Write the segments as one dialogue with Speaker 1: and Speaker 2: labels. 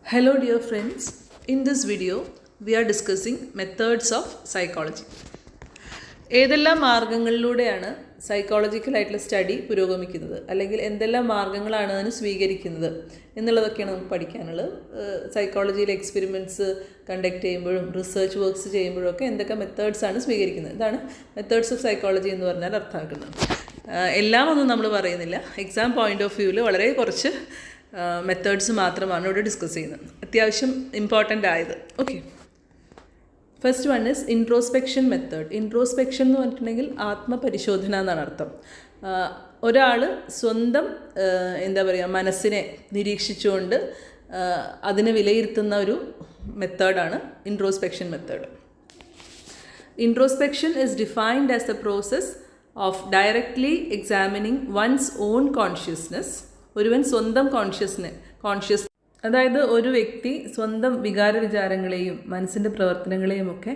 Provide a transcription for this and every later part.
Speaker 1: Hello dear friends, in this video we are discussing methods of psychology. ഏതെല്ലാം മാർഗങ്ങളിലൂടെയാണ് സൈക്കോളജിക്കലായിട്ടുള്ള study പുരോഗമിക്കുന്നത്, അല്ലെങ്കിൽ എന്തെല്ലാം മാർഗങ്ങളാണ് അതിന് സ്വീകരിക്കുന്നത് എന്നുള്ളതൊക്കെയാണ് നമുക്ക് പഠിക്കാനുള്ളത്. സൈക്കോളജിയിലെ എക്സ്പെരിമെൻറ്റ്സ് കണ്ടക്ട് ചെയ്യുമ്പോഴും റിസർച്ച് വർക്ക്സ് ചെയ്യുമ്പോഴും ഒക്കെ എന്തൊക്കെ മെത്തേഡ്സാണ് സ്വീകരിക്കുന്നത്, ഇതാണ് മെത്തേഡ്സ് ഓഫ് സൈക്കോളജി എന്ന് പറഞ്ഞാൽ അർത്ഥമാക്കുന്നത്. എല്ലാം ഒന്നും നമ്മൾ പറയുന്നില്ല, എക്സാം പോയിൻ്റ് ഓഫ് വ്യൂവിൽ വളരെ കുറച്ച് മെത്തേഡ്സ് മാത്രമാണ് ഇവിടെ ഡിസ്കസ് ചെയ്യുന്നത്, അത്യാവശ്യം ഇമ്പോർട്ടൻ്റ് ആയത്. Okay, first one is introspection method. Introspection എന്ന് പറഞ്ഞിട്ടുണ്ടെങ്കിൽ ആത്മപരിശോധന എന്നാണ് അർത്ഥം. ഒരാൾ സ്വന്തം മനസ്സിനെ നിരീക്ഷിച്ചുകൊണ്ട് അതിനെ വിലയിരുത്തുന്ന ഒരു മെത്തേഡാണ് introspection method. Introspection is defined as the process of directly examining one's own consciousness. ഒരുവൻ സ്വന്തം കോൺഷ്യസ് അതായത് ഒരു വ്യക്തി സ്വന്തം വികാര വിചാരങ്ങളെയും മനസ്സിൻ്റെ പ്രവർത്തനങ്ങളെയും ഒക്കെ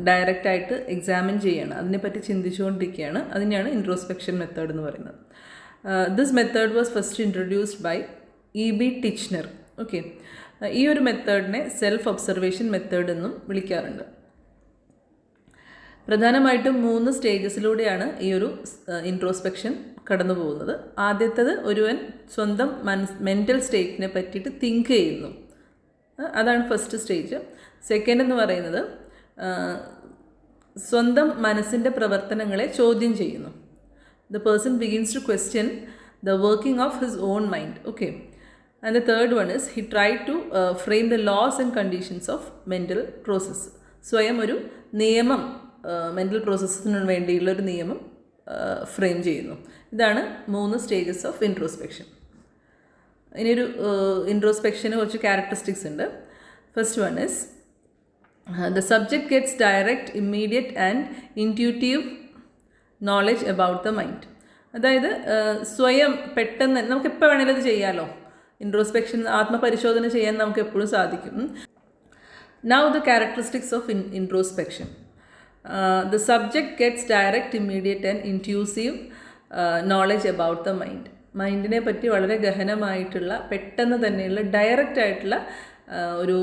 Speaker 1: ഡയറക്റ്റായിട്ട് എക്സാമിൻ ചെയ്യണം, അതിനെപ്പറ്റി ചിന്തിച്ചുകൊണ്ടിരിക്കുകയാണ്. അതിനെയാണ് ഇൻട്രോസ്പെക്ഷൻ മെത്തേഡ് എന്ന് പറയുന്നത്. This method was first introduced by E.B. Titchener. Okay, ഈ ഒരു മെത്തേഡിനെ സെൽഫ് ഒബ്സർവേഷൻ മെത്തേഡ് എന്നും വിളിക്കാറുണ്ട്. പ്രധാനമായിട്ടും 3 സ്റ്റേജസിലൂടെയാണ് ഈ ഒരു ഇൻട്രോസ്പെക്ഷൻ കടന്നു പോകുന്നത്. ആദ്യത്തേത് ഒരുവൻ സ്വന്തം മെൻ്റൽ സ്റ്റേറ്റിനെ പറ്റിയിട്ട് തിങ്ക് ചെയ്യുന്നു, അതാണ് ഫസ്റ്റ് സ്റ്റേജ്. സെക്കൻഡ് എന്ന് പറയുന്നത് സ്വന്തം മനസ്സിൻ്റെ പ്രവർത്തനങ്ങളെ ചോദ്യം ചെയ്യുന്നു. The person begins to question the working of his own mind. Okay, and the third one is he try to frame the laws and conditions of mental process. സ്വയം ഒരു നിയമം, മെൻ്റൽ പ്രോസസ്സിന് വേണ്ടിയുള്ളൊരു നിയമം ഫ്രെയിം ചെയ്യുന്നു. ഇതാണ് 3 സ്റ്റേജസ് ഓഫ് ഇൻട്രോസ്പെക്ഷൻ. ഇനിയൊരു ഇൻട്രോസ്പെക്ഷന് കുറച്ച് characteristics ഉണ്ട്. First one is the subject gets direct, immediate and intuitive knowledge about the mind. അതായത് സ്വയം പെട്ടെന്ന് നമുക്ക് എപ്പോൾ വേണമെങ്കിലും ഇത് ചെയ്യാമല്ലോ. ഇൻട്രോസ്പെക്ഷൻ, ആത്മപരിശോധന ചെയ്യാൻ നമുക്ക് എപ്പോഴും സാധിക്കും. Now the characteristics of introspection. The subject gets direct, immediate and intuitive knowledge about the mind. മൈൻഡിനെ പറ്റി വളരെ ഗഹനമായിട്ടുള്ള, പെട്ടെന്ന് തന്നെയുള്ള, ഡയറക്റ്റ് ആയിട്ടുള്ള ഒരു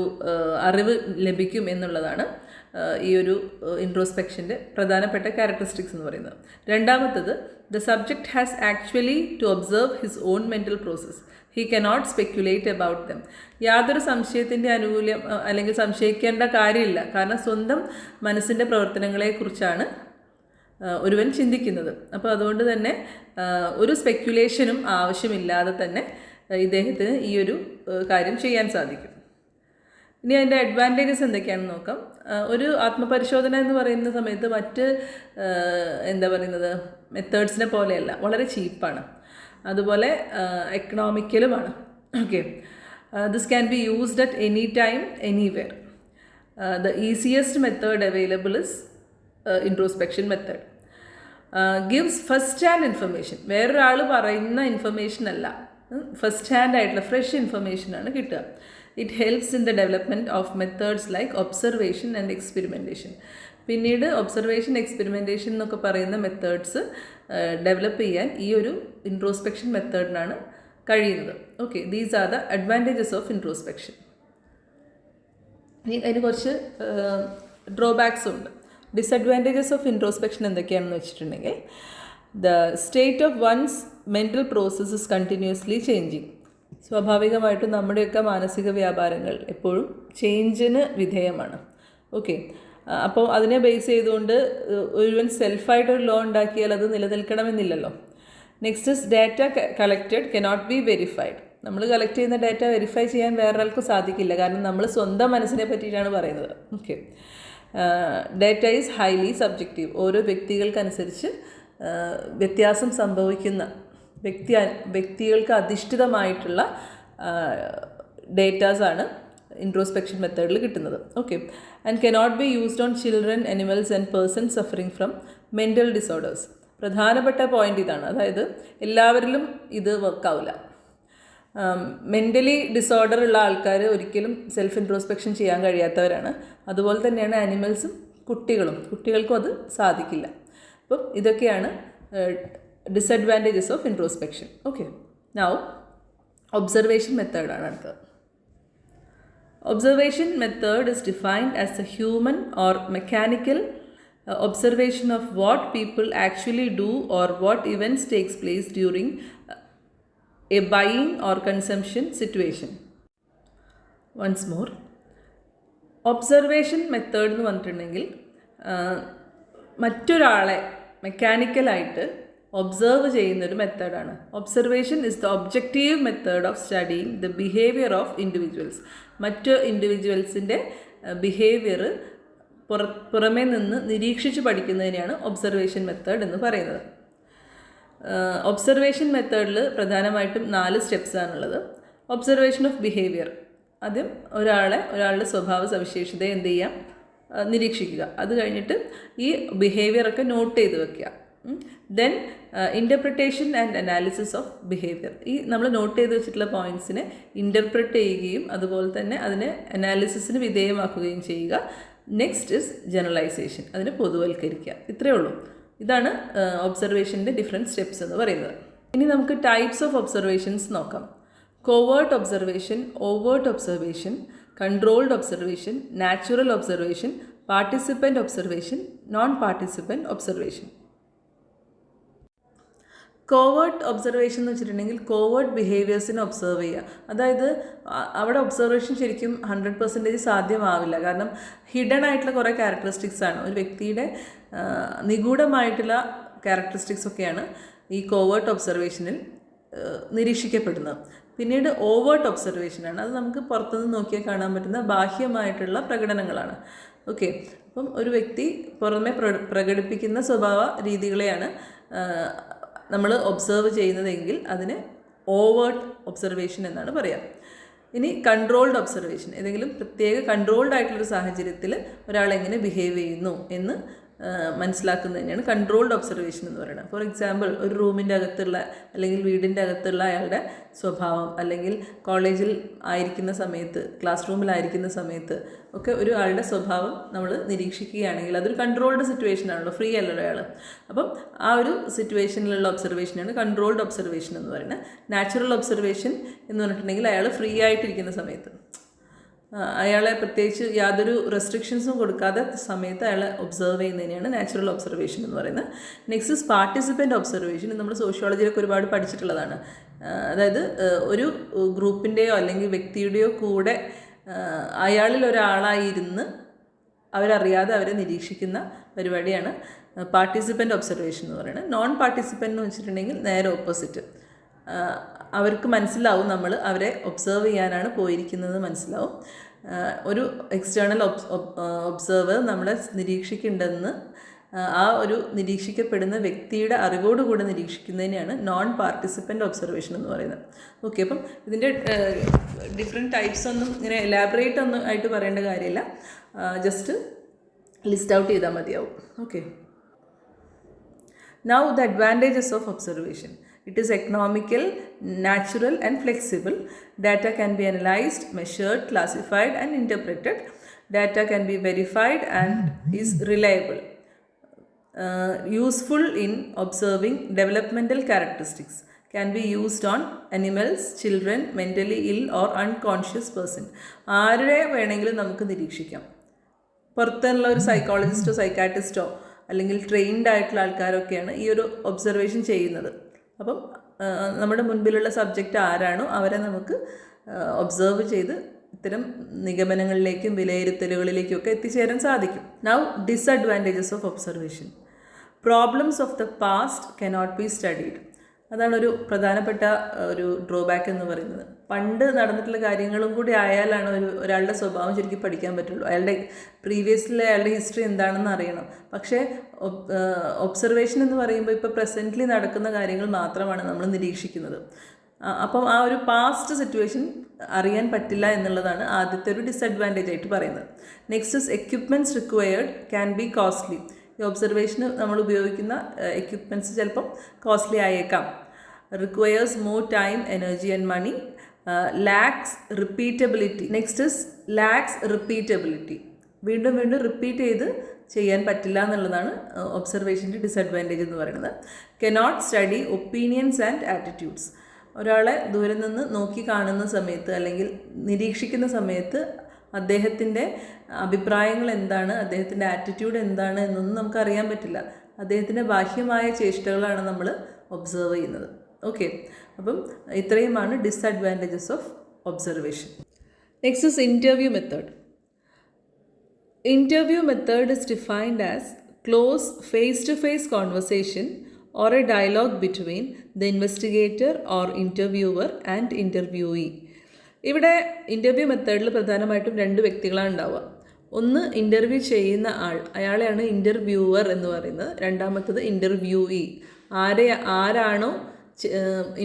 Speaker 1: അറിവ് ലഭിക്കും എന്നുള്ളതാണ് ഈ ഒരു ഇൻട്രോസ്പെക്ഷൻ്റെ പ്രധാനപ്പെട്ട ക്യാരക്ടറിസ്റ്റിക്സ് എന്ന് പറയുന്നത്. രണ്ടാമത്തത്, the subject has actually to observe his own mental process. He cannot speculate about them. യാതൊരു സംശയത്തിൻ്റെ ആനുകൂല്യം അല്ലെങ്കിൽ സംശയിക്കേണ്ട കാര്യമില്ല, കാരണം സ്വന്തം മനസ്സിൻ്റെ പ്രവർത്തനങ്ങളെക്കുറിച്ചാണ് ഒരുവൻ ചിന്തിക്കുന്നത്. അപ്പോൾ അതുകൊണ്ട് തന്നെ ഒരു സ്പെക്യുലേഷനും ആവശ്യമില്ലാതെ തന്നെ ഇദ്ദേഹത്തിന് ഈ ഒരു കാര്യം ചെയ്യാൻ സാധിക്കും. ഇനി അതിൻ്റെ അഡ്വാൻറ്റേജസ് എന്തൊക്കെയാണെന്ന് നോക്കാം. ഒരു ആത്മപരിശോധന എന്ന് പറയുന്ന സമയത്ത് മറ്റ് മെത്തേഡ്സിനെ പോലെയല്ല, വളരെ ചീപ്പാണ്, അതുപോലെ എക്കണോമിക്കലുമാണ്. Okay, this can be used at any time, anywhere. The easiest method available is introspection method. Gives first hand information. വേറൊരാൾ പറയുന്ന ഇൻഫർമേഷൻ അല്ല, ഫസ്റ്റ് ഹാൻഡ് ആയിട്ടുള്ള ഫ്രഷ് ഇൻഫർമേഷനാണ് കിട്ടുക. It helps in the development of methods like observation and experimentation. പിന്നീട് observation, experimentation എന്നൊക്കെ പറയുന്ന methods develop ചെയ്യാൻ ഈ ഒരു ഇൻട്രോസ്പെക്ഷൻ മെത്തേഡിനാണ് കഴിയുന്നത്. Okay, these are the advantages of introspection. ഇനി അതിന് കുറച്ച് ഡ്രോബാക്സും ഉണ്ട്. ഡിസഡ്വാൻറ്റേജസ് ഓഫ് ഇൻട്രോസ്പെക്ഷൻ എന്തൊക്കെയാണെന്ന് വെച്ചിട്ടുണ്ടെങ്കിൽ, the state of one's mental process is continuously changing. സ്വാഭാവികമായിട്ടും നമ്മുടെയൊക്കെ മാനസിക വ്യാപാരങ്ങൾ എപ്പോഴും ചേഞ്ചിന് വിധേയമാണ്. ഓക്കെ, അപ്പോൾ അതിനെ ബേസ് ചെയ്തുകൊണ്ട് ഒരുവൻ സെൽഫായിട്ടൊരു ലോ ഉണ്ടാക്കിയാൽ അത് നിലനിൽക്കണമെന്നില്ലല്ലോ. Next is data collected cannot be verified. നമ്മൾ കളക്ട് ചെയ്യുന്ന ഡാറ്റ വെരിഫൈ ചെയ്യാൻ വേറൊരാൾക്കും സാധിക്കില്ല, കാരണം നമ്മൾ സ്വന്തം മനസ്സിനെ പറ്റിയിട്ടാണ് പറയുന്നത്. Okay, data is highly subjective. ഓരോ വ്യക്തികൾക്കനുസരിച്ച് വ്യത്യാസം സംഭവിക്കുന്ന, വ്യക്തികൾക്ക് അധിഷ്ഠിതമായിട്ടുള്ള ഡേറ്റാസാണ് ഇൻട്രോസ്പെക്ഷൻ മെത്തേഡിൽ കിട്ടുന്നത്. Okay, and cannot be used on children, animals and persons suffering from mental disorders. പ്രധാനപ്പെട്ട പോയിൻ്റ് ഇതാണ്. അതായത് എല്ലാവരിലും ഇത് വർക്കാവില്ല. മെൻ്റലി ഡിസോർഡർ ഉള്ള ആൾക്കാർ ഒരിക്കലും സെൽഫ് ഇൻട്രോസ്പെക്ഷൻ ചെയ്യാൻ കഴിയാത്തവരാണ്. അതുപോലെ തന്നെയാണ് ആനിമൽസും കുട്ടികൾക്കും അത് സാധിക്കില്ല. അപ്പം ഇതൊക്കെയാണ് disadvantages of introspection. Okay, now observation മെത്തേഡാണ് അടുത്തത്. Observation method is defined as a human or mechanical observation of what people actually do or what events takes place during a buying or consumption situation. Once more, observation method എന്ന് പറഞ്ഞിട്ടുണ്ടെങ്കിൽ മറ്റൊരാളെ മെക്കാനിക്കലായിട്ട് observe ചെയ്യുന്നൊരു മെത്തേഡാണ്. Observation is the objective method of studying the behaviour of individuals. മറ്റ് ഇൻഡിവിജ്വൽസിൻ്റെ behaviour പുറമേ നിന്ന് നിരീക്ഷിച്ച് പഠിക്കുന്നതിനെയാണ് observation method എന്ന് പറയുന്നത്. ഒബ്സർവേഷൻ മെത്തേഡിൽ പ്രധാനമായിട്ടും 4 സ്റ്റെപ്സാണുള്ളത്. ഒബ്സർവേഷൻ ഓഫ് ബിഹേവിയർ, ആദ്യം ഒരാളുടെ സ്വഭാവ സവിശേഷതയെ എന്ത് ചെയ്യാം, നിരീക്ഷിക്കുക. അത് കഴിഞ്ഞിട്ട് ഈ ബിഹേവിയറൊക്കെ നോട്ട് ചെയ്ത് വെക്കുക. Then interpretation and analysis of behaviour. ഈ നമ്മൾ നോട്ട് ചെയ്ത് വെച്ചിട്ടുള്ള പോയിൻറ്റ്സിനെ ഇൻ്റർപ്രിറ്റ് ചെയ്യുകയും അതുപോലെ തന്നെ അതിനെ അനാലിസിസിന് വിധേയമാക്കുകയും ചെയ്യുക. നെക്സ്റ്റ് ഇസ് ജനറലൈസേഷൻ, അതിനെ പൊതുവൽക്കരിക്കുക. ഇത്രയേ ഉള്ളൂ. ഇതാണ് ഒബ്സർവേഷൻ്റെ ഡിഫറെൻറ്റ് സ്റ്റെപ്സ് എന്ന് പറയുന്നത്. ഇനി നമുക്ക് ടൈപ്സ് ഓഫ് ഒബ്സർവേഷൻസ് നോക്കാം. Covert observation, overt observation, controlled observation, natural observation, participant observation, non participant observation. Covert observation എന്ന് വെച്ചിട്ടുണ്ടെങ്കിൽ കോവേർട്ട് ബിഹേവിയേഴ്സിനെ ഒബ്സർവ് ചെയ്യുക. അതായത് അവിടെ ഒബ്സർവേഷൻ ശരിക്കും 100% സാധ്യമാവില്ല. കാരണം ഹിഡൻ ആയിട്ടുള്ള കുറേ ക്യാരക്ടറിസ്റ്റിക്സ് ആണ്, ഒരു വ്യക്തിയുടെ നിഗൂഢമായിട്ടുള്ള ക്യാരക്ടറിസ്റ്റിക്സ് ഒക്കെയാണ് ഈ കോവേർട്ട് ഒബ്സർവേഷനിൽ നിരീക്ഷിക്കപ്പെടുന്നത്. പിന്നീട് ഓവേർട്ട് ഒബ്സർവേഷനാണ്, അത് നമുക്ക് പുറത്തുനിന്ന് നോക്കിയാൽ കാണാൻ പറ്റുന്ന ബാഹ്യമായിട്ടുള്ള പ്രകടനങ്ങളാണ്. ഓക്കെ, അപ്പം ഒരു വ്യക്തി പുറമെ പ്രകടിപ്പിക്കുന്ന സ്വഭാവ രീതികളെയാണ് നമ്മൾ ഒബ്സർവ് ചെയ്യുന്നതെങ്കിൽ അതിന് ഓവേർട്ട് ഒബ്സർവേഷൻ എന്നാണ് പറയുക. ഇനി കൺട്രോൾഡ് ഒബ്സർവേഷൻ, ഏതെങ്കിലും പ്രത്യേക കൺട്രോൾഡ് ആയിട്ടുള്ളൊരു സാഹചര്യത്തിൽ ഒരാൾ എങ്ങനെ ബിഹേവ് ചെയ്യുന്നു എന്ന് മനസ്സിലാക്കുന്നത് തന്നെയാണ് കൺട്രോൾഡ് ഒബ്സർവേഷൻ എന്ന് പറയുന്നത്. ഫോർ എക്സാമ്പിൾ, ഒരു റൂമിൻ്റെ അകത്തുള്ള അല്ലെങ്കിൽ വീടിൻ്റെ അകത്തുള്ള അയാളുടെ സ്വഭാവം, അല്ലെങ്കിൽ കോളേജിൽ ആയിരിക്കുന്ന സമയത്ത്, ക്ലാസ് റൂമിലായിരിക്കുന്ന സമയത്ത് ഒക്കെ ഒരു ആളുടെ സ്വഭാവം നമ്മൾ നിരീക്ഷിക്കുകയാണെങ്കിൽ അതൊരു കൺട്രോൾഡ് സിറ്റുവേഷൻ ആണല്ലോ, ഫ്രീ അല്ലല്ലോ അയാൾ. അപ്പം ആ ഒരു സിറ്റുവേഷനിലുള്ള ഒബ്സർവേഷനാണ് കൺട്രോൾഡ് ഒബ്സർവേഷൻ എന്ന് പറയുന്നത്. നാച്ചുറൽ ഒബ്സർവേഷൻ എന്ന് പറഞ്ഞിട്ടുണ്ടെങ്കിൽ അയാൾ ഫ്രീ ആയിട്ടിരിക്കുന്ന സമയത്ത്, അയാളെ പ്രത്യേകിച്ച് യാതൊരു റെസ്ട്രിക്ഷൻസും കൊടുക്കാതെ സമയത്ത് അയാളെ ഒബ്സർവ് ചെയ്യുന്നതിനെയാണ് നാച്ചുറൽ ഒബ്സർവേഷൻ എന്ന് പറയുന്നത്. Next is participant observation. നമ്മൾ സോഷ്യോളജിയിലൊക്കെ ഒരുപാട് പഠിച്ചിട്ടുള്ളതാണ്. അതായത് ഒരു ഗ്രൂപ്പിൻ്റെയോ അല്ലെങ്കിൽ വ്യക്തിയുടെയോ കൂടെ അയാളിൽ ഒരാളായിരുന്ന് അവരറിയാതെ അവരെ നിരീക്ഷിക്കുന്ന പരിപാടിയാണ് പാർട്ടിസിപ്പൻ്റ് ഒബ്സർവേഷൻ എന്ന് പറയുന്നത്. നോൺ പാർട്ടിസിപ്പൻ്റ് എന്ന് വെച്ചിട്ടുണ്ടെങ്കിൽ നേരെ ഓപ്പോസിറ്റ്. അവർക്ക് മനസ്സിലാവും നമ്മൾ അവരെ ഒബ്സർവ് ചെയ്യാനാണ് പോയിരിക്കുന്നത് മനസ്സിലാവും. ഒരു എക്സ്റ്റേണൽ ഒബ്സർവർ നമ്മളെ നിരീക്ഷിക്കുന്നുണ്ടെന്ന് ആ ഒരു നിരീക്ഷിക്കപ്പെടുന്ന വ്യക്തിയുടെ അറിവോടുകൂടി നിരീക്ഷിക്കുന്നതിനെയാണ് നോൺ പാർട്ടിസിപ്പൻ്റ് ഒബ്സർവേഷൻ എന്ന് പറയുന്നത്. ഓക്കെ, അപ്പം ഇതിൻ്റെ ഡിഫറെൻറ്റ് ടൈപ്സ് ഒന്നും ഇങ്ങനെ എലാബറേറ്റ് ഒന്നും ആയിട്ട് പറയേണ്ട കാര്യമില്ല, ജസ്റ്റ് ലിസ്റ്റ് ഔട്ട് ചെയ്താൽ മതിയാവും. Okay, now the advantages of observation. It is economical, natural and flexible. Data can be analyzed, measured, classified and interpreted. Data can be verified and is reliable. Useful in observing developmental characteristics. Can be used on animals, children, mentally ill or unconscious person. ആരെ വേണമെങ്കിലും നമുക്ക് നിരീക്ഷിക്കാം. പുറത്തുള്ള ഒരു സൈക്കോളജിസ്റ്റോ സൈക്കാട്രിസ്റ്റോ അല്ലെങ്കിൽ trained ആയിട്ടുള്ള ആൾക്കാരൊക്കെയാണ് ഈ ഒരു observation ചെയ്യുന്നത്. അപ്പം നമ്മുടെ മുൻപിലുള്ള സബ്ജക്റ്റ് ആരാണോ അവരെ നമുക്ക് ഒബ്സർവ് ചെയ്ത് ഇത്തരം നിഗമനങ്ങളിലേക്കും വിലയിരുത്തലുകളിലേക്കും ഒക്കെ എത്തിച്ചേരാൻ സാധിക്കും. Now disadvantages of observation. Problems of the past cannot be studied. അതാണ് ഒരു പ്രധാനപ്പെട്ട ഒരു ഡ്രോബാക്ക് എന്ന് പറയുന്നത്. പണ്ട് നടന്നിട്ടുള്ള കാര്യങ്ങളും കൂടി ആയാലാണ് ഒരാളുടെ സ്വഭാവം ശരിക്കും പഠിക്കാൻ പറ്റുള്ളൂ. അയാളുടെ പ്രീവിയസ്ലി അയാളുടെ ഹിസ്റ്ററി എന്താണെന്ന് അറിയണം. പക്ഷേ ഒബ്സർവേഷൻ എന്ന് പറയുമ്പോൾ ഇപ്പോൾ പ്രസൻ്റ്ലി നടക്കുന്ന കാര്യങ്ങൾ മാത്രമാണ് നമ്മൾ നിരീക്ഷിക്കുന്നത്. അപ്പം ആ ഒരു പാസ്റ്റ് സിറ്റുവേഷൻ അറിയാൻ പറ്റില്ല എന്നുള്ളതാണ് ആദ്യത്തെ ഒരു ഡിസഡ്വാൻറ്റേജ് ആയിട്ട് പറയുന്നത്. Next is equipments required can be costly. ഈ ഒബ്സർവേഷന് നമ്മൾ ഉപയോഗിക്കുന്ന എക്യുപ്മെൻറ്റ്സ് ചിലപ്പം കോസ്റ്റ്ലി ആയേക്കാം. Requires more time, energy and money. Lacks repeatability. Next is lacks repeatability. വീണ്ടും വീണ്ടും റിപ്പീറ്റ് ചെയ്ത് ചെയ്യാൻ പറ്റില്ല എന്നുള്ളതാണ് ഒബ്സർവേഷൻ്റെ ഡിസഡ്വാൻറ്റേജ് എന്ന് പറയുന്നത്. Cannot study opinions and attitudes. ഒരാളെ ദൂരെ നിന്ന് നോക്കി കാണുന്ന സമയത്ത് അല്ലെങ്കിൽ നിരീക്ഷിക്കുന്ന സമയത്ത് അദ്ദേഹത്തിൻ്റെ അഭിപ്രായങ്ങൾ എന്താണ്, അദ്ദേഹത്തിൻ്റെ ആറ്റിറ്റ്യൂഡ് എന്താണ് എന്നൊന്നും നമുക്ക് അറിയാൻ പറ്റില്ല. അദ്ദേഹത്തിൻ്റെ ബാഹ്യമായ ചേഷ്ടകളാണ് നമ്മൾ ഒബ്സർവ് ചെയ്യുന്നത്. ഓക്കെ, അപ്പം ഇത്രയുമാണ് disadvantages of observation. Next is interview method. Interview method is defined as close face-to-face conversation or a dialogue between the investigator or interviewer and interviewee. ഇവിടെ ഇൻ്റർവ്യൂ മെത്തേഡിൽ പ്രധാനമായിട്ടും 2 വ്യക്തികളാണ് ഉണ്ടാവുക. ഒന്ന് ഇൻ്റർവ്യൂ ചെയ്യുന്ന ആൾ, അയാളെയാണ് ഇൻ്റർവ്യൂവർ എന്ന് പറയുന്നത്. രണ്ടാമത്തത് ഇൻ്റർവ്യൂയി, ആരാണോ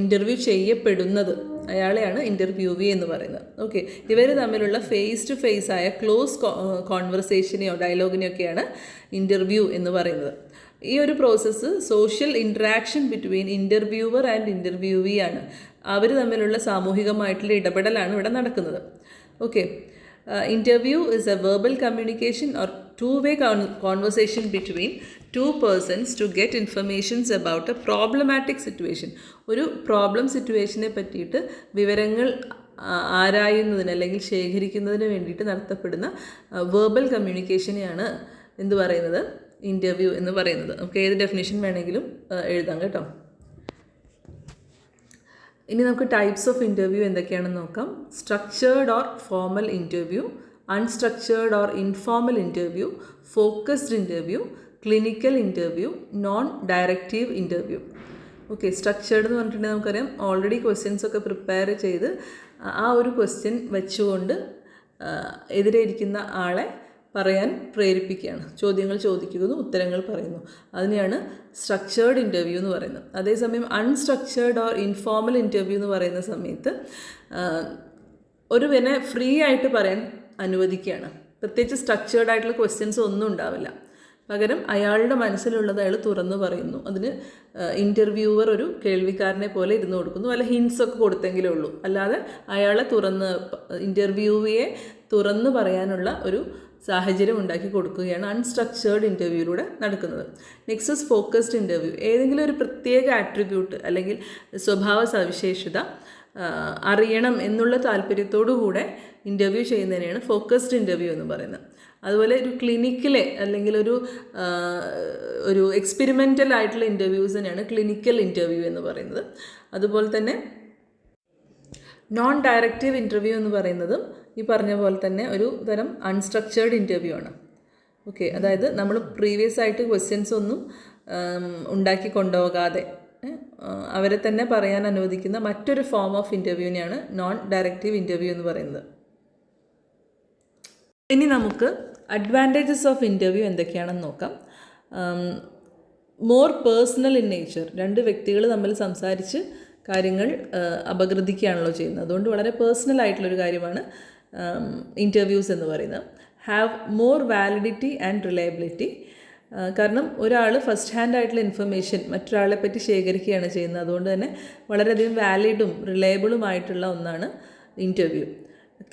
Speaker 1: ഇൻ്റർവ്യൂ ചെയ്യപ്പെടുന്നത് അയാളെയാണ് ഇൻ്റർവ്യൂവി എന്ന് പറയുന്നത്. ഓക്കെ, ഇവർ തമ്മിലുള്ള ഫേസ് ടു ഫേസ് ആയ ക്ലോസ് കോൺവെർസേഷനെയോ ഡയലോഗിനെയൊക്കെയാണ് ഇൻ്റർവ്യൂ എന്ന് പറയുന്നത്. ഈ ഒരു process social interaction between interviewer and interviewee ആണ്. അവർ തമ്മിലുള്ള സാമൂഹികമായിട്ടുള്ള ഇടപെടലാണ് ഇവിടെ നടക്കുന്നത്. Okay, interview is a verbal communication or two-way conversation between two persons to get information about a problematic situation. ഒരു പ്രോബ്ലം സിറ്റുവേഷനെ പറ്റിയിട്ട് വിവരങ്ങൾ ആരായുന്നതിന് അല്ലെങ്കിൽ ശേഖരിക്കുന്നതിന് വേണ്ടിയിട്ട് നടത്തപ്പെടുന്ന വെർബൽ കമ്മ്യൂണിക്കേഷനെയാണ് എന്ത് പറയുന്നത്, ഇൻ്റർവ്യൂ എന്ന് പറയുന്നത്. നമുക്ക് ഏത് ഡെഫിനേഷൻ വേണമെങ്കിലും എഴുതാം കേട്ടോ. ഇനി നമുക്ക് ടൈപ്സ് ഓഫ് ഇൻ്റർവ്യൂ എന്തൊക്കെയാണെന്ന് നോക്കാം. Structured or formal interview, unstructured or informal interview, focused interview, clinical interview, non directive interview. Okay, structured എന്ന് പറഞ്ഞിട്ടുണ്ടെങ്കിൽ നമുക്കറിയാം ഓൾറെഡി ക്വസ്റ്റ്യൻസ് ഒക്കെ പ്രിപ്പയർ ചെയ്ത് ആ ഒരു ക്വസ്റ്റ്യൻ വെച്ചുകൊണ്ട് എതിരെ ഇരിക്കുന്ന ആളെ പറയാൻ പ്രേരിപ്പിക്കുകയാണ്. ചോദ്യങ്ങൾ ചോദിക്കുന്നു, ഉത്തരങ്ങൾ പറയുന്നു. അതിനെയാണ് സ്ട്രക്ചേർഡ് ഇൻ്റർവ്യൂ എന്ന് പറയുന്നത്. അതേസമയം അൺസ്ട്രക്ചേർഡ് ഓർ ഇൻഫോർമൽ ഇൻ്റർവ്യൂ എന്ന് പറയുന്ന സമയത്ത് ഒരുവനെ ഫ്രീ ആയിട്ട് പറയാൻ അനുവദിക്കുകയാണ്. പ്രത്യേകിച്ച് സ്ട്രക്ചേർഡ് ആയിട്ടുള്ള ക്വസ്റ്റ്യൻസ് ഒന്നും ഉണ്ടാവില്ല. പകരം അയാളുടെ മനസ്സിലുള്ളത് അയാൾ തുറന്നു പറയുന്നു. അതിന് ഇൻ്റർവ്യൂവർ ഒരു കേൾവിക്കാരനെ പോലെ ഇരുന്ന് കൊടുക്കുന്നു, വല്ല ഹിൻസൊക്കെ കൊടുത്തെങ്കിലേ ഉള്ളൂ. അല്ലാതെ അയാളെ ഇൻ്റർവ്യൂവിയെ തുറന്നു പറയാനുള്ള ഒരു സാഹചര്യം ഉണ്ടാക്കി കൊടുക്കുകയാണ് അൺസ്ട്രക്ചേർഡ് ഇൻ്റർവ്യൂയിലൂടെ നടക്കുന്നത്. Next is focused interview. ഏതെങ്കിലും ഒരു പ്രത്യേക ആട്രിബ്യൂട്ട് അല്ലെങ്കിൽ സ്വഭാവ സവിശേഷത അറിയണം എന്നുള്ള താല്പര്യത്തോടു കൂടെ ഇൻ്റർവ്യൂ ചെയ്യുന്നതിനെയാണ് ഫോക്കസ്ഡ് ഇൻ്റർവ്യൂ എന്ന് പറയുന്നത്. അതുപോലെ ഒരു ക്ലിനിക്കിലെ അല്ലെങ്കിൽ ഒരു എക്സ്പെരിമെൻ്റൽ ആയിട്ടുള്ള ഇൻ്റർവ്യൂസിനെയാണ് ക്ലിനിക്കൽ ഇൻ്റർവ്യൂ എന്ന് പറയുന്നത്. അതുപോലെ തന്നെ നോൺ ഡയറക്റ്റീവ് ഇൻ്റർവ്യൂ എന്ന് പറയുന്നതും ഈ പറഞ്ഞ പോലെ തന്നെ ഒരു തരം അൺസ്ട്രക്ചേർഡ് ഇൻ്റർവ്യൂ ആണ്. ഓക്കെ, അതായത് നമ്മൾ പ്രീവിയസ് ആയിട്ട് ക്വസ്റ്റ്യൻസ് ഒന്നും ഉണ്ടാക്കി കൊണ്ടുപോകാതെ അവരെ തന്നെ പറയാൻ അനുവദിക്കുന്ന മറ്റൊരു ഫോം ഓഫ് ഇൻ്റർവ്യൂവിനെയാണ് നോൺ ഡയറക്റ്റീവ് ഇൻ്റർവ്യൂ എന്ന് പറയുന്നത്. ഇനി നമുക്ക് അഡ്വാൻറ്റേജസ് ഓഫ് ഇൻ്റർവ്യൂ എന്തൊക്കെയാണെന്ന് നോക്കാം. More personal in nature. 2 വ്യക്തികൾ തമ്മിൽ സംസാരിച്ച് കാര്യങ്ങൾ അപഗ്രഥിക്കുകയാണല്ലോ ചെയ്യുന്നത്. അതുകൊണ്ട് വളരെ പേഴ്സണൽ ആയിട്ടുള്ളൊരു കാര്യമാണ് ഇൻ്റർവ്യൂസ് എന്ന് പറയുന്നത്. Have more validity and reliability. കാരണം ഒരാൾ ഫസ്റ്റ് ഹാൻഡ് ആയിട്ടുള്ള ഇൻഫർമേഷൻ മറ്റൊരാളെ പറ്റി ശേഖരിക്കുകയാണ് ചെയ്യുന്നത്. അതുകൊണ്ട് തന്നെ വളരെയധികം വാലിഡും റിലയബിളുമായിട്ടുള്ള ഒന്നാണ് interview.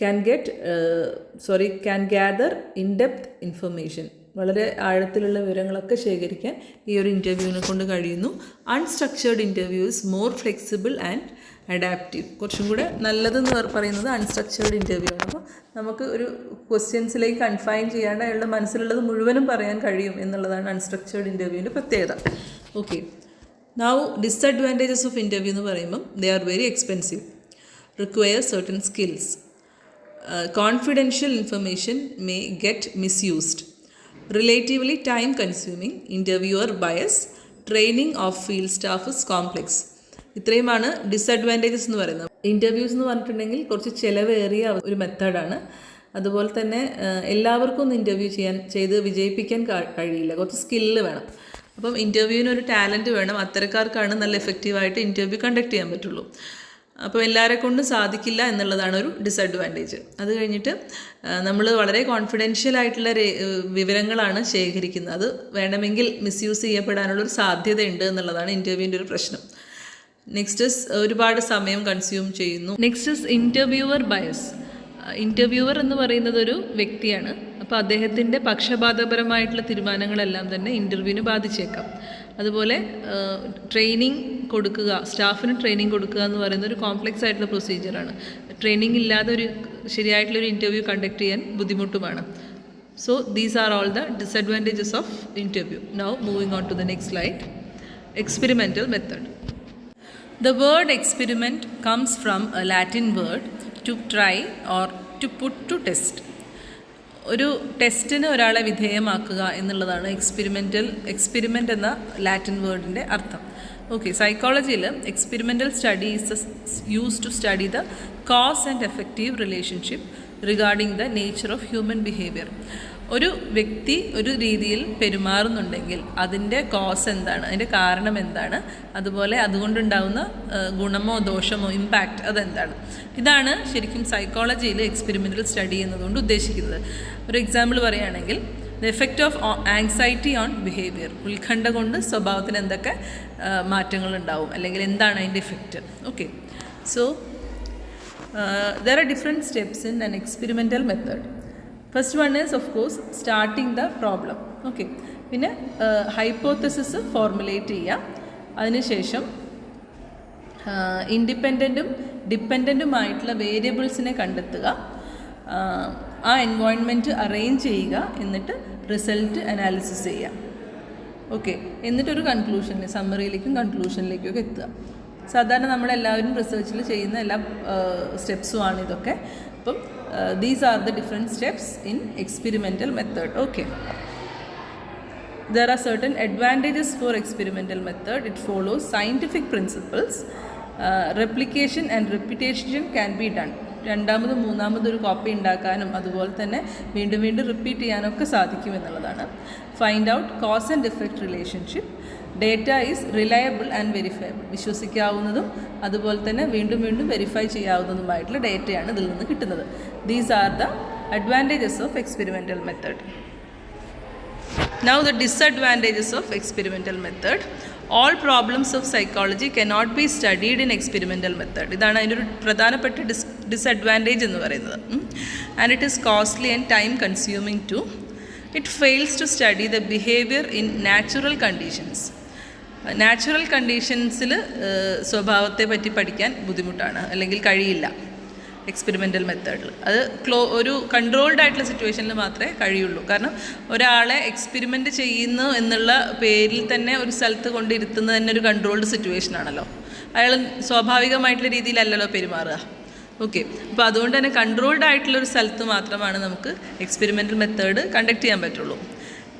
Speaker 1: Can gather in depth information. വളരെ ആഴത്തിലുള്ള വിവരങ്ങളൊക്കെ ശേഖരിക്കാൻ ഈ ഒരു ഇൻ്റർവ്യൂവിനെ കൊണ്ട് കഴിയുന്നു. Unstructured interview is more flexible and adaptive. കുറച്ചും കൂടെ നല്ലതെന്ന് പറയുന്നത് അൺസ്ട്രക്ചേർഡ് ഇൻ്റർവ്യൂ ആണ്. അപ്പോൾ നമുക്ക് ഒരു ക്വസ്റ്റ്യൻസിലേക്ക് കൺഫൈൻ ചെയ്യാണ്ട് അയാളുടെ മനസ്സിലുള്ളത് മുഴുവനും പറയാൻ കഴിയും എന്നുള്ളതാണ് അൺസ്ട്രക്ചേർഡ് ഇൻ്റർവ്യൂവിൻ്റെ പ്രത്യേകത. Okay, now disadvantages of interview എന്ന് പറയുമ്പം they are very expensive, require certain skills, confidential information may get misused, relatively time consuming, interviewer bias, training of field staff is complex. ഇത്രയുമാണ് ഡിസഡ്വാൻറ്റേജസ് എന്ന് പറയുന്നത്. ഇൻ്റർവ്യൂസ് എന്ന് പറഞ്ഞിട്ടുണ്ടെങ്കിൽ കുറച്ച് ചിലവേറിയ ഒരു മെത്തേഡാണ്. അതുപോലെ തന്നെ എല്ലാവർക്കും ഒന്നും ഇൻ്റർവ്യൂ ചെയ്ത് വിജയിപ്പിക്കാൻ കഴിയില്ല. കുറച്ച് സ്കില്ല് വേണം. അപ്പം ഇൻ്റർവ്യൂവിന് ഒരു ടാലൻറ്റ് വേണം. അത്തരക്കാർക്കാണ് നല്ല എഫക്റ്റീവായിട്ട് ഇൻ്റർവ്യൂ കണ്ടക്ട് ചെയ്യാൻ പറ്റുള്ളൂ. അപ്പോൾ എല്ലാവരെ കൊണ്ടും സാധിക്കില്ല എന്നുള്ളതാണ് ഒരു ഡിസഡ്വാൻറ്റേജ്. അത് കഴിഞ്ഞിട്ട് നമ്മൾ വളരെ കോൺഫിഡൻഷ്യൽ ആയിട്ടുള്ള വിവരങ്ങളാണ് ശേഖരിക്കുന്നത്. അത് വേണമെങ്കിൽ മിസ്യൂസ് ചെയ്യപ്പെടാനുള്ളൊരു സാധ്യതയുണ്ട് എന്നുള്ളതാണ് ഇൻ്റർവ്യൂവിൻ്റെ ഒരു പ്രശ്നം. നെക്സ്റ്റ് ഒരുപാട് സമയം കൺസ്യൂം ചെയ്യുന്നു. Next interviewer bias. ഇൻ്റർവ്യൂവർ എന്ന് പറയുന്നത് ഒരു വ്യക്തിയാണ്. അപ്പോൾ അദ്ദേഹത്തിൻ്റെ പക്ഷപാതപരമായിട്ടുള്ള തീരുമാനങ്ങളെല്ലാം തന്നെ ഇൻ്റർവ്യൂവിന് ബാധിച്ചേക്കാം. അതുപോലെ ട്രെയിനിങ് കൊടുക്കുക, സ്റ്റാഫിന് ട്രെയിനിങ് കൊടുക്കുക എന്ന് പറയുന്ന ഒരു കോംപ്ലക്സ് ആയിട്ടുള്ള പ്രൊസീജിയറാണ്. ട്രെയിനിങ് ഇല്ലാതെ ഒരു ശരിയായിട്ടുള്ളൊരു ഇൻ്റർവ്യൂ കണ്ടക്ട് ചെയ്യാൻ ബുദ്ധിമുട്ടുമാണ്. So these are all the disadvantages of interview. Now moving on to the next slide. Experimental method. The word experiment comes from a Latin word to try or to put to test. ഒരു ടെസ്റ്റിന് ഒരാളെ വിധേയമാക്കുക എന്നുള്ളതാണ് experiment എന്ന Latin വേർഡിൻ്റെ അർത്ഥം. Okay, സൈക്കോളജിയിൽ experimental study is use to study the cause and effective relationship regarding the nature of human behaviour. ഒരു വ്യക്തി ഒരു രീതിയിൽ പെരുമാറുന്നുണ്ടെങ്കിൽ അതിൻ്റെ കോസ് എന്താണ്, അതിൻ്റെ കാരണം എന്താണ്, അതുപോലെ അതുകൊണ്ടുണ്ടാകുന്ന ഗുണമോ ദോഷമോ ഇമ്പാക്റ്റ് അതെന്താണ്. ഇതാണ് ശരിക്കും സൈക്കോളജിയിൽ എക്സ്പെരിമെൻ്റൽ സ്റ്റഡി എന്നതുകൊണ്ട് ഉദ്ദേശിക്കുന്നത്. ഒരു എക്സാമ്പിൾ പറയുകയാണെങ്കിൽ the effect of anxiety on behaviour. ഉത്കണ്ഠ കൊണ്ട് സ്വഭാവത്തിന് എന്തൊക്കെ മാറ്റങ്ങളുണ്ടാവും, അല്ലെങ്കിൽ എന്താണ് അതിൻ്റെ effect. Okay, so there are different steps in an experimental method. First one is of course starting the problem. Okay, പിന്നെ ഹൈപ്പോത്തസിസ് ഫോർമുലേറ്റ് ചെയ്യുക, അതിനുശേഷം ഇൻഡിപെൻഡൻറ്റും ഡിപ്പെൻഡൻറ്റുമായിട്ടുള്ള വേരിയബിൾസിനെ കണ്ടെത്തുക, ആ എൻവയോൺമെൻറ്റ് അറേഞ്ച് ചെയ്യുക, എന്നിട്ട് റിസൾട്ട് അനാലിസിസ് ചെയ്യുക. ഓക്കെ, എന്നിട്ടൊരു സമ്മറിയിലേക്കും കൺക്ലൂഷനിലേക്കും ഒക്കെ എത്തുക. സാധാരണ നമ്മളെല്ലാവരും റിസർച്ചിൽ ചെയ്യുന്ന എല്ലാ സ്റ്റെപ്സുമാണ് ഇതൊക്കെ. അപ്പം these are the different steps in experimental method. Okay, there are certain advantages for experimental method. It follows scientific principles. Replication and repetition can be done. രണ്ടാമതും മൂന്നാമതൊരു കോപ്പി ഉണ്ടാക്കാനും അതുപോലെ തന്നെ വീണ്ടും വീണ്ടും റിപ്പീറ്റ് ചെയ്യാനൊക്കെ സാധിക്കുമെന്നുള്ളതാണ്. Find out cause and effect relationship. Data is reliable and verifiable. വിശ്വസിക്കാവുന്നതും അതുപോലെ തന്നെ വീണ്ടും വീണ്ടും വെരിഫൈ ചെയ്യാവുന്നതുമായിട്ടുള്ള ഡേറ്റയാണ് ഇതിൽ നിന്ന് കിട്ടുന്നത്. These are the advantages of experimental method. Now the disadvantages of experimental method. All problems of psychology cannot be studied in experimental method. ഇതാണ് അതിൻ്റെ ഒരു പ്രധാനപ്പെട്ട ഡിസഡ്വാൻറ്റേജ് എന്ന് പറയുന്നത്. And it is costly and time consuming too. It fails to study the behavior in natural conditions. Natural കണ്ടീഷൻസിൽ സ്വഭാവത്തെ പറ്റി പഠിക്കാൻ ബുദ്ധിമുട്ടാണ്, അല്ലെങ്കിൽ കഴിയില്ല എക്സ്പെരിമെൻ്റൽ മെത്തേഡിൽ. അത് ഒരു കൺട്രോൾഡ് ആയിട്ടുള്ള സിറ്റുവേഷനിൽ മാത്രമേ കഴിയുള്ളൂ. കാരണം ഒരാളെ എക്സ്പെരിമെൻ്റ് ചെയ്യുന്നു എന്നുള്ള പേരിൽ തന്നെ ഒരു സ്ഥലത്ത് കൊണ്ടിരുത്തുന്നത് തന്നെ ഒരു കൺട്രോൾഡ് സിറ്റുവേഷനാണല്ലോ. അയാൾ സ്വാഭാവികമായിട്ടുള്ള രീതിയിലല്ലല്ലോ പെരുമാറുക. ഓക്കെ, അപ്പോൾ അതുകൊണ്ട് തന്നെ കൺട്രോൾഡ് ആയിട്ടുള്ളൊരു സ്ഥലത്ത് മാത്രമാണ് നമുക്ക് എക്സ്പെരിമെൻ്റൽ മെത്തേഡ് കണ്ടക്ട് ചെയ്യാൻ പറ്റുള്ളൂ.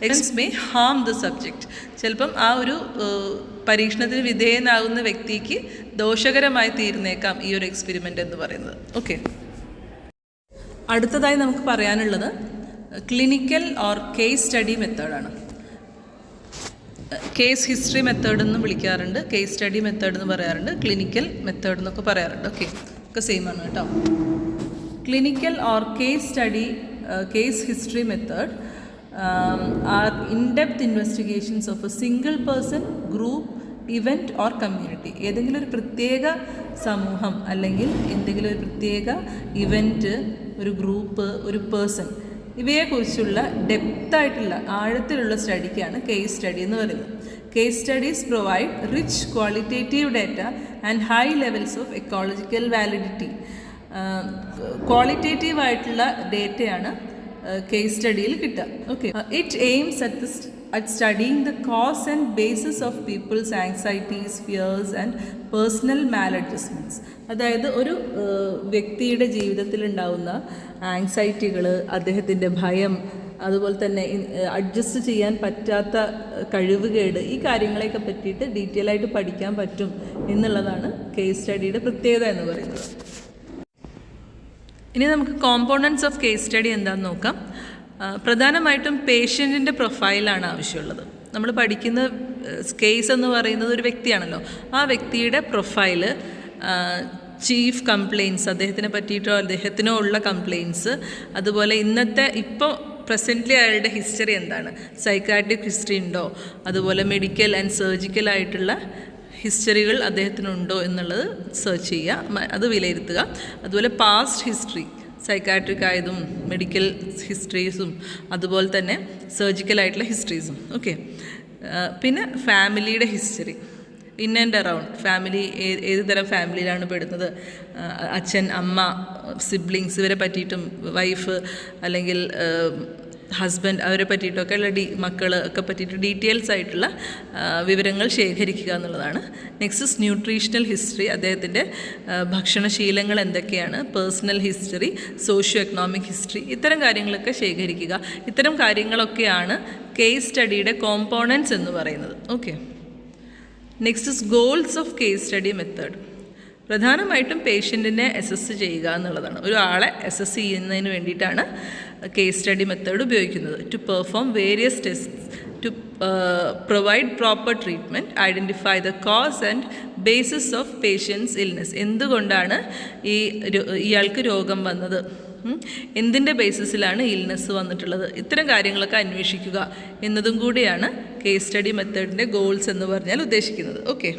Speaker 1: X may Ham the subject. ചിലപ്പം ആ ഒരു പരീക്ഷണത്തിന് വിധേയനാകുന്ന വ്യക്തിക്ക് ദോഷകരമായി തീർന്നേക്കാം ഈ ഒരു എക്സ്പെരിമെൻ്റ് എന്ന് പറയുന്നത്. ഓക്കെ, അടുത്തതായി നമുക്ക് പറയാനുള്ളത് ക്ലിനിക്കൽ ഓർ കേസ് സ്റ്റഡി മെത്തേഡാണ്. കേസ് ഹിസ്റ്ററി മെത്തേഡ് എന്നും വിളിക്കാറുണ്ട്, കേസ് സ്റ്റഡി മെത്തേഡ് എന്ന് പറയാറുണ്ട്, ക്ലിനിക്കൽ മെത്തേഡ് എന്നൊക്കെ പറയാറുണ്ട്. ഓക്കെ, ഒക്കെ സെയിം ആണ് കേട്ടോ. Clinical or case study case history method are in-depth investigations of a single person, group, event or community. ഏതെങ്കിലും ഒരു പ്രത്യേക സമൂഹം അല്ലെങ്കിൽ എന്തെങ്കിലും ഒരു പ്രത്യേക ഇവൻറ്റ്, ഒരു ഗ്രൂപ്പ്, ഒരു പേഴ്സൺ, ഇവയെക്കുറിച്ചുള്ള ഡെപ്തായിട്ടുള്ള ആഴത്തിലുള്ള സ്റ്റഡിക്കാണ് കേസ് സ്റ്റഡി എന്ന് പറയുന്നത്. Case studies provide rich qualitative data and high levels of ecological validity. Qualitative ആയിട്ടുള്ള ഡേറ്റയാണ് കേസ് സ്റ്റഡിയിൽ കിട്ടുക. Okay, it AIIMS at studying the cause and basis of people's anxieties, fears and personal maladjustments. അതായത് ഒരു വ്യക്തിയുടെ ജീവിതത്തിൽ ഉണ്ടാകുന്ന ആങ്സൈറ്റികൾ, അദ്ദേഹത്തിൻ്റെ ഭയം, അതുപോലെ തന്നെ അഡ്ജസ്റ്റ് ചെയ്യാൻ പറ്റാത്ത കഴിവുകേട്, ഈ കാര്യങ്ങളെയൊക്കെ പറ്റിയിട്ട് ഡീറ്റെയിൽ ആയിട്ട് പഠിക്കാൻ പറ്റും എന്നുള്ളതാണ് കേസ് സ്റ്റഡിയുടെ പ്രത്യേകത എന്ന് പറയുന്നത്. ഇനി നമുക്ക് കോമ്പോണൻറ്റ്സ് ഓഫ് കേസ് സ്റ്റഡി എന്താണെന്ന് നോക്കാം. പ്രധാനമായിട്ടും പേഷ്യൻറ്റിൻ്റെ പ്രൊഫൈലാണ് ആവശ്യമുള്ളത്. നമ്മൾ പഠിക്കുന്ന കേസ് എന്ന് പറയുന്നത് ഒരു വ്യക്തിയാണല്ലോ, ആ വ്യക്തിയുടെ പ്രൊഫൈല്, ചീഫ് കംപ്ലയിൻറ്റ്സ്, അദ്ദേഹത്തിനെ പറ്റിയിട്ടോ അദ്ദേഹത്തിനോ ഉള്ള കംപ്ലയിൻറ്റ്സ്, അതുപോലെ ഇപ്പോൾ പ്രസൻ്റ്ലി അയാളുടെ ഹിസ്റ്ററി എന്താണ്, സൈക്കാട്രിക് ഹിസ്റ്ററി ഉണ്ടോ, അതുപോലെ മെഡിക്കൽ ആൻഡ് സർജിക്കൽ ആയിട്ടുള്ള ഹിസ്റ്ററികൾ അദ്ദേഹത്തിനുണ്ടോ എന്നുള്ളത് സെർച്ച് ചെയ്യുക, അത് വിലയിരുത്തുക. അതുപോലെ പാസ്റ്റ് ഹിസ്റ്ററി, സൈക്കാട്രിക് ആയതും മെഡിക്കൽ ഹിസ്റ്ററീസും അതുപോലെ തന്നെ സർജിക്കലായിട്ടുള്ള ഹിസ്റ്ററീസും. ഓക്കെ, പിന്നെ ഫാമിലിയുടെ history, in and around family, ഏത് തരം ഫാമിലിയിലാണ് പെടുന്നത്, അച്ഛൻ, അമ്മ, സിബ്ലിങ്സ് ഇവരെ പറ്റിയിട്ടും, വൈഫ് അല്ലെങ്കിൽ ഹസ്ബൻഡ് അവരെ പറ്റിയിട്ടൊക്കെ ഉള്ള മക്കൾ ഒക്കെ പറ്റിയിട്ട് ഡീറ്റെയിൽസ് ആയിട്ടുള്ള വിവരങ്ങൾ ശേഖരിക്കുക എന്നുള്ളതാണ്. നെക്സ്റ്റ് ഇസ് ന്യൂട്രീഷണൽ ഹിസ്റ്ററി, അദ്ദേഹത്തിൻ്റെ ഭക്ഷണശീലങ്ങൾ എന്തൊക്കെയാണ്, personal history, socio economic history, ഇത്തരം കാര്യങ്ങളൊക്കെ ശേഖരിക്കുക. ഇത്തരം കാര്യങ്ങളൊക്കെയാണ് കേസ് സ്റ്റഡിയുടെ കോമ്പോണൻറ്റ്സ് എന്ന് പറയുന്നത്. Okay, next is goals of case study method. പ്രധാനമായിട്ടും പേഷ്യൻറ്റിനെ അസസ് ചെയ്യുക എന്നുള്ളതാണ്. ഒരു ആളെ അസസ് ചെയ്യുന്നതിന് വേണ്ടിയിട്ടാണ് കേസ് സ്റ്റഡി മെത്തേഡ് ഉപയോഗിക്കുന്നത്. To perform various test, to provide proper treatment, identify the cause and basis of patients illness. എന്തുകൊണ്ടാണ് ഇയാൾക്ക് രോഗം വന്നത്, എന്തിൻ്റെ ബേസിസിലാണ് ഇൽനെസ് വന്നിട്ടുള്ളത്, ഇത്തരം കാര്യങ്ങളൊക്കെ അന്വേഷിക്കുക എന്നതും കൂടിയാണ് കേസ് സ്റ്റഡി മെത്തേഡിൻ്റെ ഗോൾസ് എന്ന് പറഞ്ഞാൽ ഉദ്ദേശിക്കുന്നത്. Okay,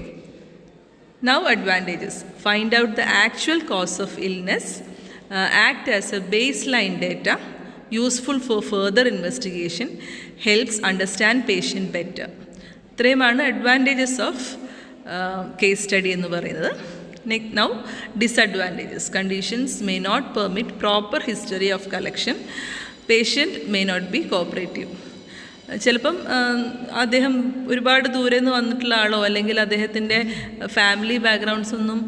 Speaker 1: now advantages. Find out the actual cause of illness, act as a baseline data, useful for further investigation, helps understand patient better. ഇത്രയുമാണ് അഡ്വാൻറ്റേജസ് ഓഫ് കേസ് സ്റ്റഡി എന്ന് പറയുന്നത്. Now disadvantages. Conditions may not permit proper history of collection. Patient may not be cooperative. ചിലപ്പം അദ്ദേഹം ഒരുപാട് ദൂരെ നിന്ന് വന്നിട്ടുള്ള ആളോ അല്ലെങ്കിൽ അദ്ദേഹത്തിൻ്റെ ഫാമിലി ബാക്ക്ഗ്രൗണ്ട്സ് ഒന്നും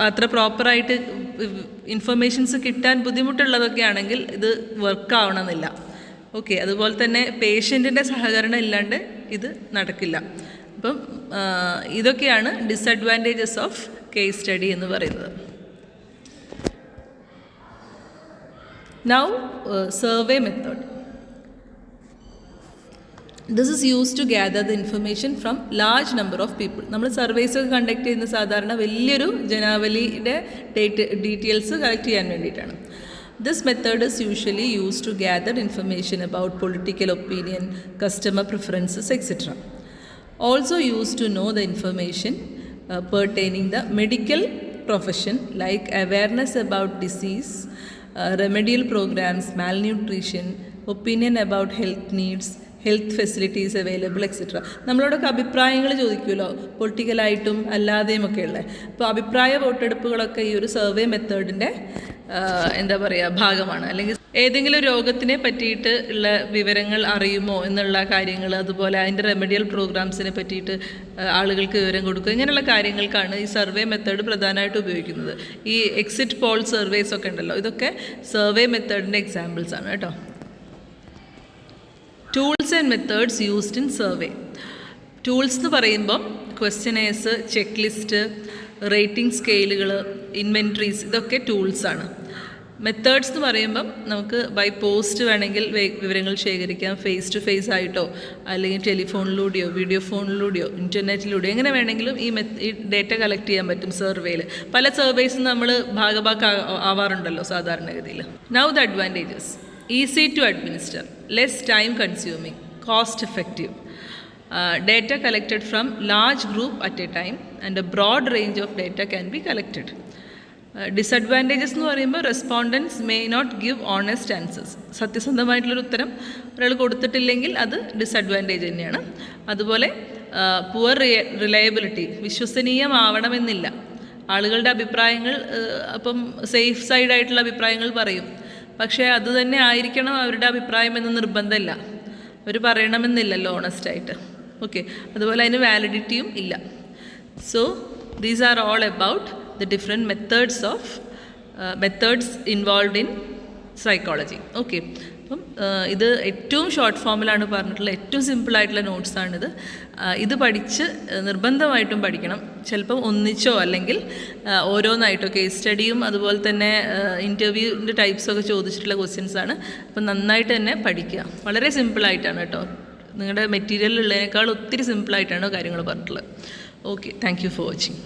Speaker 1: അത്ര പ്രോപ്പറായിട്ട് ഇൻഫർമേഷൻസ് കിട്ടാൻ ബുദ്ധിമുട്ടുള്ളതൊക്കെ ആണെങ്കിൽ ഇത് വർക്കാവണമെന്നില്ല. ഓക്കെ, അതുപോലെ തന്നെ പേഷ്യൻറ്റിൻ്റെ സഹകരണം ഇല്ലാണ്ട് ഇത് നടക്കില്ല. അപ്പം ഇതൊക്കെയാണ് ഡിസഡ്വാൻറ്റേജസ് ഓഫ് കേസ് സ്റ്റഡി എന്ന് പറയുന്നത്. Now, survey method. This is used to gather the information from large number of people. നമ്മൾ സർവേസ് ഒക്കെ കണ്ടക്ട് ചെയ്യുന്ന സാധാരണ വലിയൊരു ജനാവലിയുടെ ഡീറ്റെയിൽസ് കളക്ട് ചെയ്യാൻ വേണ്ടിയിട്ടാണ്. This method is usually used to gather information about political opinion, customer preferences, etc. Also used to know the information pertaining the medical profession, like awareness about disease, remedial programs, malnutrition, opinion about health needs, health facilities available etcetera. നമ്മളോടൊക്കെ അഭിപ്രായങ്ങൾ ചോദിക്കുമല്ലോ, പൊളിറ്റിക്കലായിട്ടും അല്ലാതെയും ഒക്കെ ഉള്ളത്. അപ്പോൾ അഭിപ്രായ വോട്ടെടുപ്പുകളൊക്കെ ഈ ഒരു സർവേ മെത്തേഡിൻ്റെ എന്താ പറയുക ഭാഗമാണ്. അല്ലെങ്കിൽ ഏതെങ്കിലും രോഗത്തിനെ പറ്റിയിട്ട് ഉള്ള വിവരങ്ങൾ അറിയുമോ എന്നുള്ള കാര്യങ്ങൾ, അതുപോലെ അതിൻ്റെ റെമഡിയൽ പ്രോഗ്രാംസിനെ പറ്റിയിട്ട് ആളുകൾക്ക് വിവരം കൊടുക്കുക, ഇങ്ങനെയുള്ള കാര്യങ്ങൾക്കാണ് ഈ സർവേ മെത്തേഡ് പ്രധാനമായിട്ട് ഉപയോഗിക്കുന്നത്. ഈ എക്സിറ്റ് പോൾ സർവേസ് ഒക്കെ ഉണ്ടല്ലോ, ഇതൊക്കെ സർവേ മെത്തേഡിൻ്റെ എക്സാമ്പിൾസ് ആണ് കേട്ടോ. Tools and methods used in survey. Tools എന്ന് പറയുമ്പം ക്വസ്റ്റ്യനേഴ്സ്, ചെക്ക് ലിസ്റ്റ്, റേറ്റിംഗ് സ്കെയിലുകൾ, ഇൻവെൻട്രീസ്, ഇതൊക്കെ ടൂൾസാണ്. മെത്തേഡ്സ് എന്ന് പറയുമ്പം നമുക്ക് ബൈ പോസ്റ്റ് വേണമെങ്കിൽ വിവരങ്ങൾ ശേഖരിക്കാം, ഫേസ് ടു ഫേസ് ആയിട്ടോ അല്ലെങ്കിൽ ടെലിഫോണിലൂടെയോ വീഡിയോ ഫോണിലൂടെയോ ഇൻ്റർനെറ്റിലൂടെയോ എങ്ങനെ വേണമെങ്കിലും ഈ ഡേറ്റ കളക്ട് ചെയ്യാൻ പറ്റും സർവേയിൽ. പല സർവേസും നമ്മൾ ആവാറുണ്ടല്ലോ സാധാരണഗതിയിൽ. Now the advantages. Easy to administer, less time consuming, cost effective. Data collected from large group at a time and a broad range of data can be collected. Disadvantages എന്ന് പറയുമ്പോൾ respondents may not give honest answers. സത്യസന്ധമായിട്ടുള്ളൊരു ഉത്തരം ഒരാൾ കൊടുത്തിട്ടില്ലെങ്കിൽ അത് disadvantage തന്നെയാണ്. അതുപോലെ poor reliability, വിശ്വസനീയമാവണമെന്നില്ല. ആളുകളുടെ അഭിപ്രായങ്ങൾ അപ്പം സേഫ് സൈഡായിട്ടുള്ള അഭിപ്രായങ്ങൾ പറയും, പക്ഷേ അത് തന്നെ ആയിരിക്കണം അവരുടെ അഭിപ്രായം എന്ന് നിർബന്ധമില്ല. അവർ പറയണമെന്നില്ലല്ലോ ഓണസ്റ്റായിട്ട്. ഓക്കെ, അതുപോലെ അതിന് വാലിഡിറ്റിയും ഇല്ല. So these are all about the different methods involve in psychology. Okay, അപ്പം ഇത് ഏറ്റവും ഷോർട്ട് ഫോമിലാണ് പറഞ്ഞിട്ടുള്ള ഏറ്റവും സിമ്പിളായിട്ടുള്ള നോട്ട്സാണിത്. ഇത് പഠിച്ച് നിർബന്ധമായിട്ടും പഠിക്കണം. ചിലപ്പം ഒന്നിച്ചോ അല്ലെങ്കിൽ ഓരോന്നായിട്ടോ, കേസ് സ്റ്റഡിയും അതുപോലെ തന്നെ ഇൻ്റർവ്യൂവിൻ്റെ ടൈപ്സൊക്കെ ചോദിച്ചിട്ടുള്ള ക്വസ്റ്റ്യൻസാണ്. അപ്പം നന്നായിട്ട് തന്നെ പഠിക്കുക. വളരെ സിമ്പിളായിട്ടാണ് കേട്ടോ, നിങ്ങളുടെ മെറ്റീരിയൽ ഉള്ളതിനേക്കാൾ ഒത്തിരി സിമ്പിളായിട്ടാണ് കാര്യങ്ങൾ പറഞ്ഞിട്ടുള്ളത്. Okay, thank you for watching.